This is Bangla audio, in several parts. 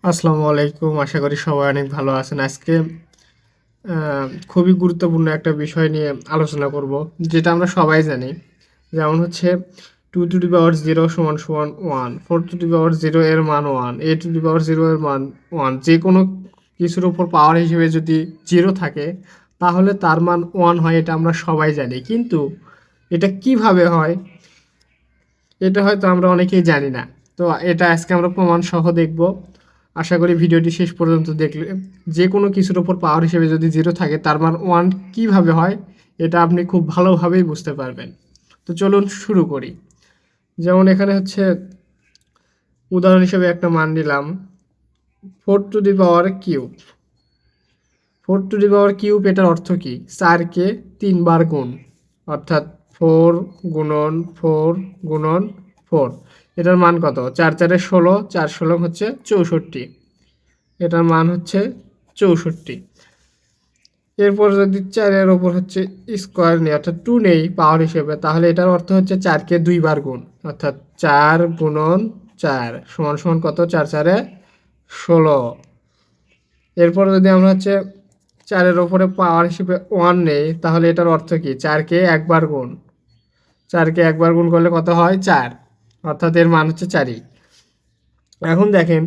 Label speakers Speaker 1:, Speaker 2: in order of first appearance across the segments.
Speaker 1: আসসালামু আলাইকুম। আশা করি সবাই অনেক ভালো আছেন। আজকে খুবই গুরুত্বপূর্ণ একটা বিষয় নিয়ে আলোচনা করব, যেটা আমরা সবাই জানি। যেমন হচ্ছে 2 টু দি পাওয়ার 0 সমান সমান 1, 4 টু দি পাওয়ার 0 এর মান 1, a টু দি পাওয়ার 0 এর মান 1। যে কোনো কিছুর উপর পাওয়ার হিসেবে যদি 0 থাকে তাহলে তার মান 1 হয়, এটা আমরা সবাই জানি। কিন্তু এটা কিভাবে হয় এটা হয়তো আমরা অনেকেই জানি না। তো এটা আজকে আমরা প্রমাণ সহ দেখব। আশা করি ভিডিওটি শেষ পর্যন্ত দেখলে যে কোনো কিছুর ওপর পাওয়ার হিসেবে যদি 0 থাকে তার মান 1 কিভাবে হয় এটা আপনি খুব ভালোভাবেই বুঝতে পারবেন। তো চলুন শুরু করি। যেমন এখানে হচ্ছে উদাহরণ হিসেবে একটা মান নিলাম 4 to the power cube. 4 to the power cube এটার অর্থ কি? 4কে 3 বার গুণ, অর্থাৎ 4 গুণন 4 গুণন 4। এটার মান কত? 4 4 16, 4 16 হচ্ছে 64। এটার মান হচ্ছে 64। এরপর যদি 4-এর ওপর হচ্ছে স্কোয়ার নেই, অর্থাৎ 2 নেই পাওয়ার হিসেবে, তাহলে এটার অর্থ হচ্ছে 4কে 2 বার গুণ, অর্থাৎ 4 গুণন 4 সমান সমান কত? 4 4 16। এরপর যদি আমরা হচ্ছে 4-এর ওপরে পাওয়ার হিসেবে 1 নেই, তাহলে এটার অর্থ কি? 4কে 1 বার গুণ, 4কে 1 বার গুণ করলে কত হয়? 4, অর্থাৎ এর মান হচ্ছে 4ই। এখন দেখেন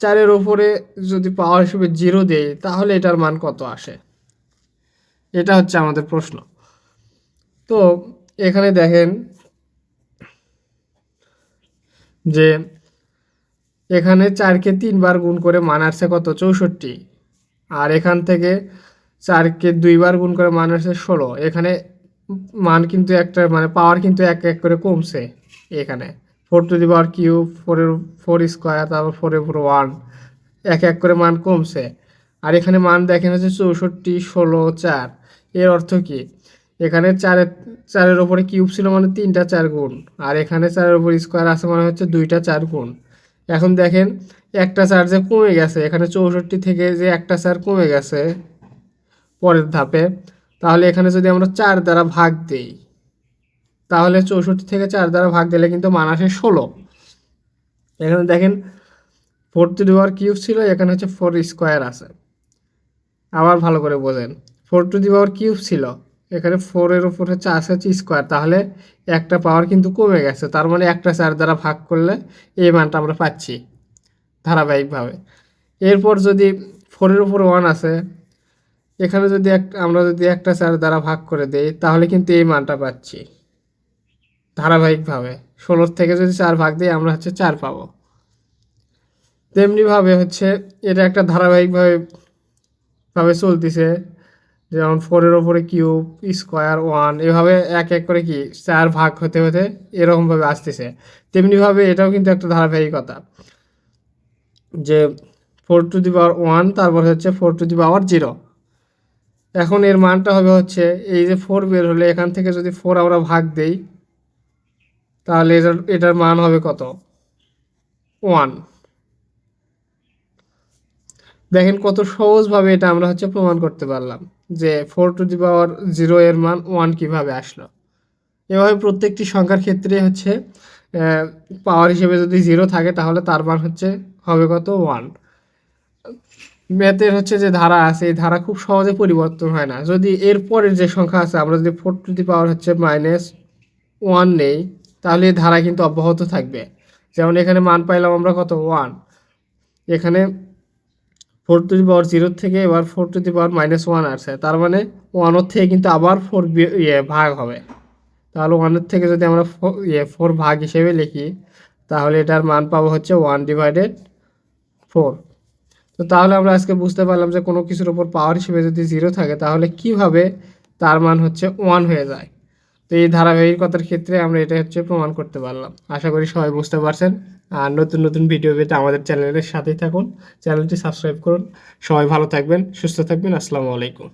Speaker 1: 4-এর ওপরে যদি পাওয়ার হিসেবে 0 দেই তাহলে এটার মান কত আসে? এটা হচ্ছে আমাদের প্রশ্ন। তো এখানে দেখেন যে এখানে 4কে 3 বার গুণ করে মান আসছে কত? 64। আর এখান থেকে 4কে 2 বার গুণ করে মান আসছে 16। এখানে মান কিন্তু একটা, মানে পাওয়ার কিন্তু এক এক করে কমছে। এখানে 4 to the power cube, 4 square, তারপর 4 এর উপর 1, এক এক করে মান কমছে। আর এখানে মান দেখেন হচ্ছে 64, 16, 4। এর অর্থ কি? এখানে 4-এর ওপরে কিউব ছিল মানে 3টা 4 গুণ, আর এখানে 4-এর উপর স্কোয়ার আছে মানে হচ্ছে 2টা 4 গুণ। এখন দেখেন একটা 4 যে কমে গেছে, এখানে 64 থেকে যে একটা 4 কমে গেছে পরের ধাপে, তাহলে এখানে যদি আমরা 4 দ্বারা ভাগ দিই তাহলে 64 থেকে 4 দ্বারা ভাগ দিলে কিন্তু মান আসে 16। এখানে দেখেন 4 টু দি পাওয়ার কিউব ছিল, এখানে হচ্ছে 4 স্কোয়ার আছে। আবার ভালো করে বোঝেন, 4 টু দি পাওয়ার কিউব ছিল, এখানে 4-এর উপর হচ্ছে স্কোয়ার, তাহলে একটা পাওয়ার কিন্তু কমে গেছে, তার মানে একটা 4 দ্বারা ভাগ করলে এই মানটা আমরা পাচ্ছি ধারাবাহিকভাবে। এরপর যদি 4-এর উপর 1 আছে, এখানে যদি আমরা যদি একটা 4 দ্বারা ভাগ করে দেই তাহলে কিন্তু এই মানটা পাচ্ছি ধারাবাহিকভাবে। 16 থেকে যদি 4 ভাগ দিই আমরা হচ্ছে 4 পাবো। তেমনিভাবে হচ্ছে এটা একটা ধারাবাহিকভাবে চলতেছে। যেমন 4-এর উপরে কিউব, স্কোয়ার, 1, এভাবে এক এক করে কি 4 ভাগ হতে হতে এরকমভাবে আসতেছে। তেমনিভাবে এটাও কিন্তু একটা ধারাবাহিকতা, যে 4 টু দি পাওয়ার 1 তারপর হচ্ছে 4 টু দি পাওয়ার 0। এখন এর মানটা হবে হচ্ছে এই যে 4 বের হলে এখান থেকে যদি 4 আমরা ভাগ দেই তাহলে এটার মান হবে কত? 1। দেখেন কত সহজভাবে এটা আমরা হচ্ছে প্রমাণ করতে পারলাম যে 4 টু দি পাওয়ার 0 এর মান 1 কিভাবে আসলো। এভাবে প্রত্যেকটি সংখ্যার ক্ষেত্রে হচ্ছে পাওয়ার হিসেবে যদি 0 থাকে তাহলে তার মান হচ্ছে হবে কত? 1। ম্যাথের হচ্ছে যে ধারা আছে, এই ধারা খুব সহজে পরিবর্তন হয় না। যদি এর পরের যে সংখ্যা আছে, আমরা যদি 4 টু দি পাওয়ার হচ্ছে -1 নেই তাহলে এই ধারা কিন্তু অব্যাহত থাকবে। যেমন এখানে মান পাইলাম আমরা কত? 1। এখানে 4 টু দি পাওয়ার 0 থেকে এবার 4 টু দি পাওয়ার -1 আসছে, তার মানে 1 থেকে কিন্তু আবার 4 ভাগ হবে। তাহলে 1 থেকে যদি আমরা 4 ভাগ হিসেবে লিখি তাহলে এটার মান পাবো হচ্ছে 1/4। তো তাহলে আমরা আজকে বুঝতে পারলাম যে কোনো কিছুর উপর পাওয়ার হিসেবে যদি 0 থাকে তাহলে কিভাবে তার মান হচ্ছে 1 হয়ে যায়। তো এই ধারাবাহিকতার ক্ষেত্রে আমরা এটা হচ্ছে প্রমাণ করতে পারলাম। আশা করি সবাই বুঝতে পারছেন। আর নতুন নতুন ভিডিও পেতে আমাদের চ্যানেলের সাথেই থাকুন, চ্যানেলটি সাবস্ক্রাইব করুন। সবাই ভালো থাকবেন, সুস্থ থাকবেন। আসসালামু আলাইকুম।